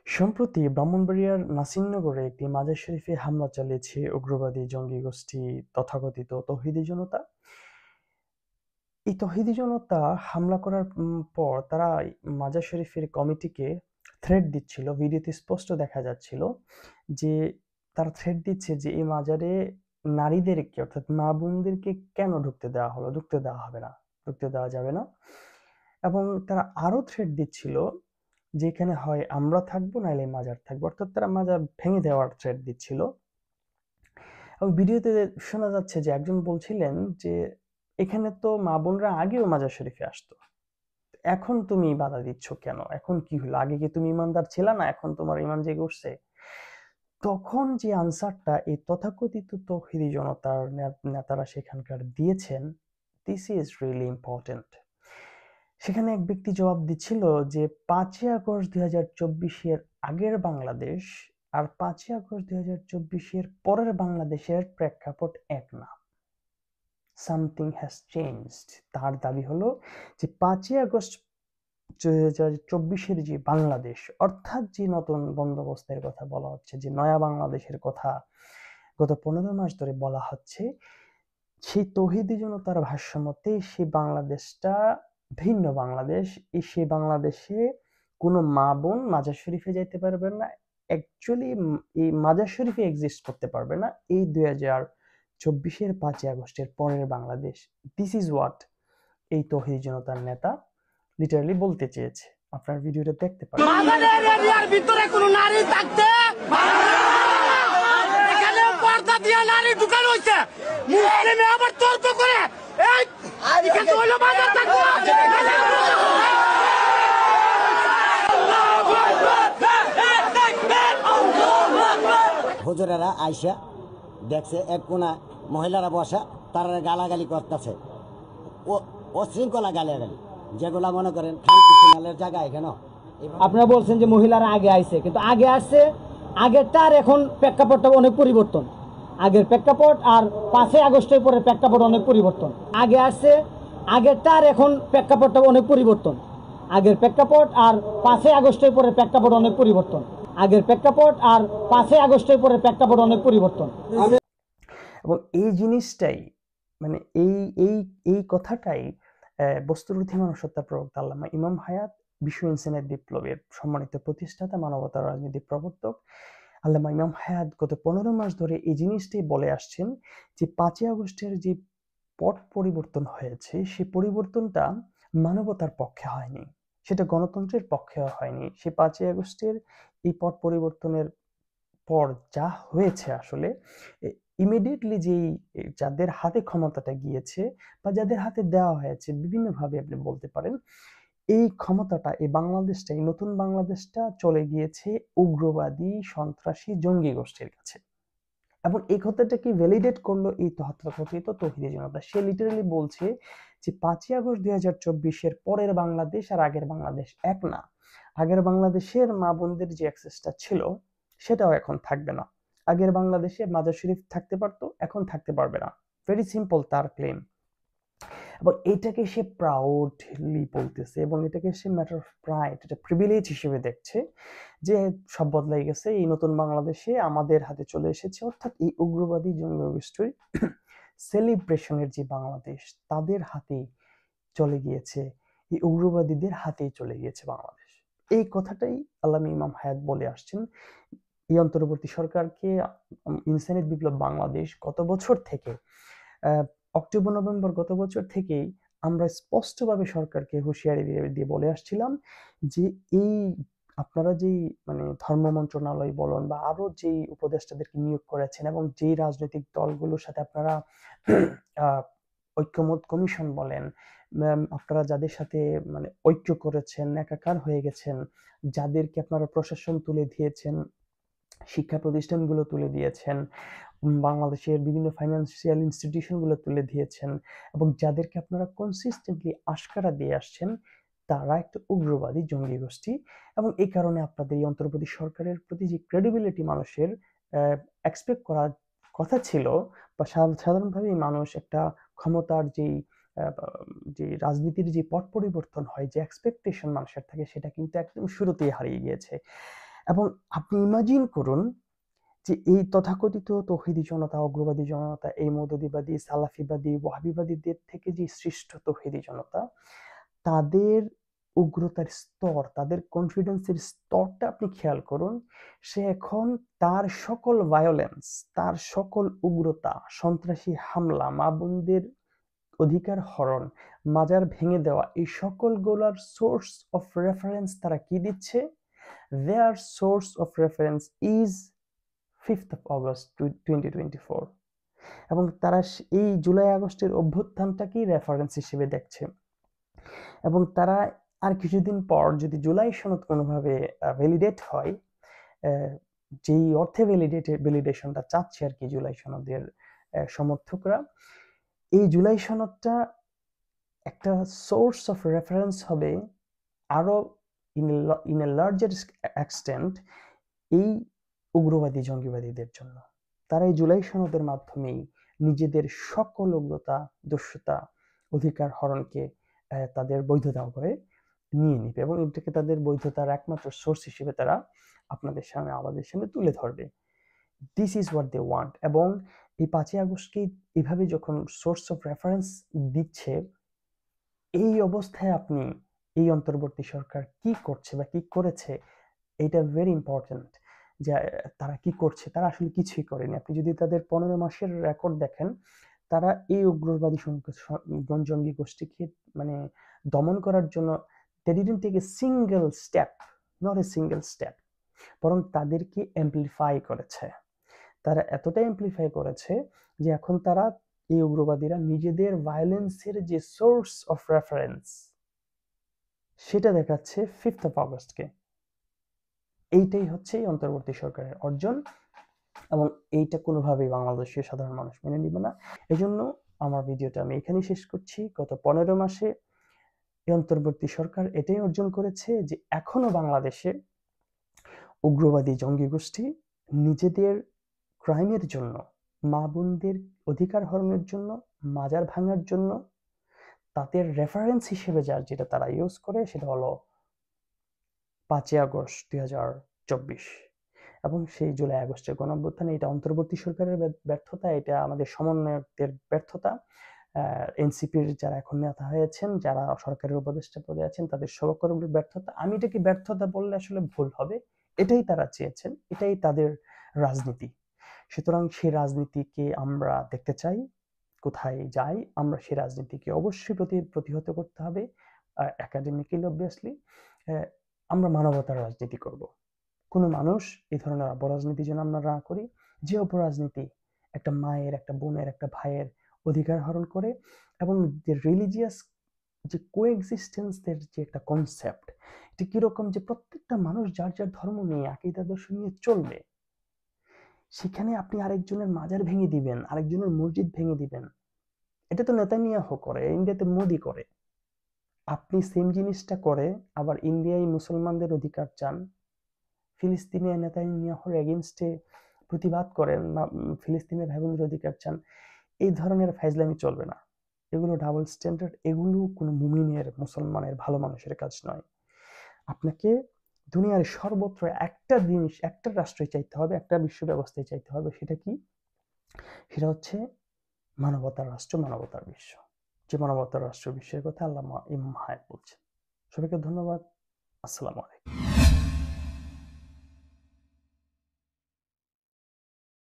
সম্প্রতি ব্রাহ্মণবাড়িয়ার নাসিরনগরে একটি মাজার শরীফে হামলা চালিয়েছে উগ্রবাদী জঙ্গি গোষ্ঠী তথাকথিত তৌহিদি জনতা। এই তৌহিদি জনতা হামলা করার পর তারা মাজার শরীফের কমিটিকে থ্রেট দিচ্ছিল। ভিডিওতে স্পষ্ট দেখা যাচ্ছিল যে তারা থ্রেট দিচ্ছে যে এই মাজারে নারীদেরকে অর্থাৎ মা বোনদেরকে কেন ঢুকতে দেওয়া হলো, ঢুকতে দেওয়া হবে না, ঢুকতে দেওয়া যাবে না। এবং তারা আরো থ্রেট দিচ্ছিল যেখানে হয় আমরা থাকবো নাইলে মাজার থাকবো, অর্থাৎ তারা মাজার ভেঙে দেওয়ার থ্রেট দিচ্ছিল। এবং ভিডিওতে শোনা যাচ্ছে যে একজন বলছিলেন যে এখানে তো মা বোনরা আগেও মাজার শরীফে আসতো, এখন তুমি বাধা দিচ্ছ কেন, এখন কি হলো, আগে কি তুমি ইমানদার ছিল না, এখন তোমার ইমান জেগে উঠছে? তখন যে আনসারটা এই তথাকথিত তৌহিদি জনতার নেতারা সেখানকার দিয়েছেন, দিস ইজ রিয়েলি ইম্পর্টেন্ট। সেখানে এক ব্যক্তি জবাব দিচ্ছিল যে 5ই আগস্ট 2024-এর আগের বাংলাদেশ আর 5ই আগস্ট 2024-এর পরের বাংলাদেশের প্রেক্ষাপট এক না। Something has changed. তার দাবি হলো যে 5ই আগস্ট 2024-এর যে বাংলাদেশ, অর্থাৎ যে নতুন বন্দোবস্তের কথা বলা হচ্ছে, যে নয়া বাংলাদেশের কথা গত 15 মাস ধরে বলা হচ্ছে, সেই তৌহিদি জনতার ভাষ্য মতে সেই বাংলাদেশটা ভিন্ন বাংলাদেশ। সেই বাংলাদেশে কোনো মা বোন মাজার শরীফে যাইতে পারবে না, অ্যাকচুয়ালি এই মাজার শরীফে এক্সিস্ট করতে পারবে না এই 2024-এর 5ই আগস্টের পরের বাংলাদেশ। দিস ইজ হোয়াট এই তৌহিদি জনতার নেতা লিটারালি বলতে চেয়েছে। আপনার ভিডিওটা দেখতে পারেন। মাজারের এরিয়ার ভিতরে কোনো নারী থাকতে এখানে পর্দা দিয়ে নারী ঢুকানো হয়েছে। মুসলিমে আবার তর্ক করে এই এখানে হইল মাজার থাকতে হুজুরেরা আইসা দেখছে এক কোনা মহিলারা বসা, তারা গালাগালি করতেছে, ও শৃঙ্খলা গালাগালি, যেগুলা মনে করেন খানকিনালের জায়গা। এখানে আপনারা বলছেন যে মহিলারা আগে আইছে, কিন্তু আগে আসছে আগেরটার এখন প্রেক্ষাপটটা অনেক পরিবর্তন। আগের প্রেক্ষাপট আর 5ই আগস্টের পরে প্রেক্ষাপট অনেক পরিবর্তন। আগে আসছে আগেরটার এখন প্রেক্ষাপটটা অনেক পরিবর্তন। আগের প্রেক্ষাপট আর 5ই আগস্টের পরে প্রেক্ষাপট অনেক পরিবর্তন। আগের প্রেক্ষাপট আর 5ই আগস্টের পরে প্রেক্ষাপট অনেক পরিবর্তন। এবং এই জিনিসটাই মানে এই এই এই কথাটাই বস্তুরুদ্ধি মানসত্তা প্রবক্তা আল্লামা ইমাম হায়াত, বিশ্ব ইনসানিয়ত বিপ্লবের সম্মানিত প্রতিষ্ঠাতা, মানবতার রাজনীতি প্রবর্তক আল্লামা ইমাম হায়াত গত 15 মাস ধরে এই জিনিসটাই বলে আসছেন যে 5ই আগস্টের যে পট পরিবর্তন হয়েছে, সেই পরিবর্তনটা মানবতার পক্ষে হয়নি, সেটা গণতন্ত্রের পক্ষে হয়নি। সেই 5ই আগস্টের এই পট পরিবর্তনের পর যা হয়েছে আসলে ইমিডিয়েটলি যেই যাদের হাতে ক্ষমতাটা গিয়েছে বা যাদের হাতে দেওয়া হয়েছে, বিভিন্নভাবে আপনি বলতে পারেন, এই ক্ষমতাটা, এই বাংলাদেশটা, এই নতুন বাংলাদেশটা চলে গিয়েছে উগ্রবাদী সন্ত্রাসী জঙ্গি গোষ্ঠীর কাছে। এবং এই কথাটাকে ভ্যালিডেট করলো এই তথাকথিত তৌহিদি জনতা। সে লিটারালি বলছে যে 5ই আগস্ট 2024-এর পরের বাংলাদেশ আর আগের বাংলাদেশ এক না। আগের বাংলাদেশের মা বোনদের যে অ্যাক্সেসটা ছিল সেটাও এখন থাকবে না। আগের বাংলাদেশে মাজার শরীফ থাকতে পারতো, এখন থাকতে পারবে না। ভেরি সিম্পল তার ক্লেম। এবং এটাকে সে প্রাউডলি বলতেছে এবং এটাকে সে ম্যাটার অফ প্রাইড, এটা প্রিভিলেজ হিসেবে দেখছে যে সব বদলাই গেছে, এই নতুন বাংলাদেশে আমাদের হাতে চলে এসেছে, অর্থাৎ এই উগ্রবাদী জঙ্গি গোষ্ঠীর সেলিব্রেশনের যে বাংলাদেশ তাদের হাতেই চলে গিয়েছে, এই উগ্রবাদীদের হাতেই চলে গিয়েছে বাংলাদেশ। এই কথাটাই আল্লামা ইমাম হায়াত বলে আসছেন। এই অন্তর্বর্তী সরকারকে ইনসানিয়ত বিপ্লব বাংলাদেশ গত বছর থেকে অক্টোবর নভেম্বর গত বছর থেকেই আমরা স্পষ্টভাবে সরকারকে হুঁশিয়ারি দিয়ে বলে আসছিলাম যে এই আপনারা যেই ধর্ম মন্ত্রণালয় বলেন বা আরো যেই উপদেষ্টাদেরকে নিয়োগ করেছেন এবং যেই রাজনৈতিক দলগুলোর সাথে আপনারা ঐক্যমত কমিশন বলেন, আপনারা যাদের সাথে ঐক্য করেছেন, একাকার হয়ে গেছেন, যাদেরকে আপনারা প্রশাসন তুলে দিয়েছেন, শিক্ষা প্রতিষ্ঠানগুলো তুলে দিয়েছেন, বাংলাদেশের বিভিন্ন ফাইন্যান্সিয়াল ইনস্টিটিউশনগুলো তুলে দিয়েছেন এবং যাদেরকে আপনারা কনসিস্টেন্টলি আশকারা দিয়ে আসছেন, তারা একটা উগ্রবাদী জঙ্গি গোষ্ঠী। এবং এই কারণে আপনাদের এই অন্তর্বর্তী সরকারের প্রতি যে ক্রেডিবিলিটি মানুষের এক্সপেক্ট করার কথা ছিল, বা সাধারণভাবে মানুষ একটা ক্ষমতার যে রাজনীতির যে পট পরিবর্তন হয়, যে এক্সপেকটেশন মানুষের থাকে, সেটা কিন্তু একদম শুরুতেই হারিয়ে গিয়েছে। এবং আপনি ইমাজিন করুন যে এই তথাকথিত তৌহিদি জনতা, অগ্রবাদী জনতা, এই মৌদুদিবাদী, সালাফিবাদী, ওয়াহাবিবাদীদের থেকে যে সৃষ্ট তৌহিদি জনতা, তাদের উগ্রতার স্তর, তাদের কনফিডেন্সের স্তরটা আপনি খেয়াল করুন। সে এখন তার সকল ভায়োলেন্স, তার সকল উগ্রতা, সন্ত্রাসী হামলা, মা বোনদের অধিকার হরণ, মাজার ভেঙে দেওয়া, এই সকলগুলোর সোর্স অফ রেফারেন্স তারা কি দিচ্ছে? Their source of reference is 5th of August 2024, এবং তারা এই জুলাই আগস্টের অভ্যুত্থানটাকেই রেফারেন্স হিসেবে দেখছে। এবং তারা আর কিছুদিন পর যদি জুলাই সনদ কোনোভাবে ভ্যালিডেট হয়, যেই অর্থে ভ্যালিডেশনটা চাচ্ছে আর কি জুলাই সনদের সমর্থকরা, এই জুলাই সনদটা একটা সোর্স অফ রেফারেন্স হবে আরো ইন এ লার্জার এক্সটেন্ট এই উগ্রবাদী জঙ্গিবাদীদের জন্য। তারা এই জুলাই সনদের মাধ্যমেই নিজেদের সকল উগ্রতা, দস্যুতা, অধিকার হরণকে তাদের বৈধতা করে নিয়ে নিবে এবং এটাকে তাদের বৈধতার একমাত্র সোর্স হিসেবে তারা আপনাদের সামনে, আমাদের সামনে তুলে ধরবে। This is what they want. এবং এই 5ই আগস্টকে এইভাবে যখন সোর্স অফ রেফারেন্স দিচ্ছে, এই অবস্থায় আপনি এই অন্তর্বর্তী সরকার কি করছে বা কি করেছে, এটা ভেরি ইম্পর্টেন্ট। যে তারা কি করছে, তারা আসলে কিছুই করেনি। আপনি যদি তাদের 15 মাসের রেকর্ড দেখেন, তারা এই উগ্রবাদী জঙ্গি গোষ্ঠীকে মানে দমন করার জন্য they didn't take a single step, not a single step, বরং তাদেরকে এমপ্লিফাই করেছে। তারা এতটা এমপ্লিফাই করেছে যে এখন তারা, এই উগ্রবাদীরা, নিজেদের ভায়োলেন্সের যে সোর্স অফ রেফারেন্স সেটা দেখাচ্ছে 5th of Augustকে। এইটাই হচ্ছে এই অন্তর্বর্তী সরকারের অর্জন, এবং এইটা কোনোভাবেই বাংলাদেশের সাধারণ মানুষ মেনে নিবে না। এজন্য আমার ভিডিওটা আমি এখানেই শেষ করছি। গত 15 মাসে এই অন্তর্বর্তী সরকার এটাই অর্জন করেছে যে এখনো বাংলাদেশে উগ্রবাদী জঙ্গি গোষ্ঠী নিজেদের ক্রাইমের জন্য, মা বোনদের অধিকার হরণের জন্য, মাজার ভাঙার জন্য তাদের রেফারেন্স হিসেবে যেটা তারা ইউজ করে সেটা হলো 5ই আগস্ট 2024 এবং সেই জুলাই আগস্টের গণঅভ্যুত্থান। এটা অন্তর্বর্তী সরকারের ব্যর্থতা, এটা আমাদের সমন্বয়কদের ব্যর্থতা, এনসিপির যারা এখন নেতা হয়েছেন, যারা সরকারের উপদেষ্টা পদে আছেন, তাদের সকলের ব্যর্থতা। আমি এটাকে ব্যর্থতা বললে আসলে ভুল হবে। এটাই তারা চেয়েছেন, এটাই তাদের রাজনীতি। সুতরাং সেই রাজনীতিকে আমরা দেখতে চাই, কোথায় যাই আমরা সেই রাজনীতিকে অবশ্যই প্রতিহত করতে হবে একাডেমিক্যালি, অবভিয়াসলি। আমরা মানবতার রাজনীতি করব। কোনো মানুষ এই ধরনের অপরাজনীতি যেন আমরা না করি, যে অপরাজনীতি একটা মায়ের, একটা বোনের, একটা ভাইয়ের অধিকার হরণ করে, এবং যে রিলিজিয়াস যে কোএক্সিস্টেন্সের যে একটা কনসেপ্ট, এটা কিরকম যে প্রত্যেকটা মানুষ যার যার ধর্ম নিয়ে, আকীদা দর্শন নিয়ে চলবে। সেখানে আপনি আরেকজনের মাজার ভেঙে দিবেন, আরেকজনের মসজিদ ভেঙে দিবেন, এটা তো নেতানিয়াহু করে, ইন্ডিয়াতে মোদি করে। আপনি সেম জিনিসটা করে আবার ইন্ডিয়ায় মুসলমানদের অধিকার চান, ফিলিস্তিনে নেতানিয়াহুর এগেইনস্টে প্রতিবাদ করেন, ফিলিস্তিনের ভাই বোনদের অধিকার চান। এই ধরনের ফাইজলামি চলবে না। এগুলো ডাবল স্ট্যান্ডার্ড, এগুলো কোনো মুমিনের, মুসলমানের, ভালো মানুষের কাজ নয়। আপনাকে দুনিয়ার সর্বত্র একটা জিনিস, একটা রাষ্ট্রই চাইতে হবে, একটা বিশ্ব ব্যবস্থায় চাইতে হবে। সেটা কি? সেটা হচ্ছে মানবতার রাষ্ট্র, মানবতার বিশ্ব। যে মানবতার রাষ্ট্র বিশ্বের কথা আল্লামা ইমাম হায়াত বলছেন। সবাইকে ধন্যবাদ। আসসালামু আলাইকুম।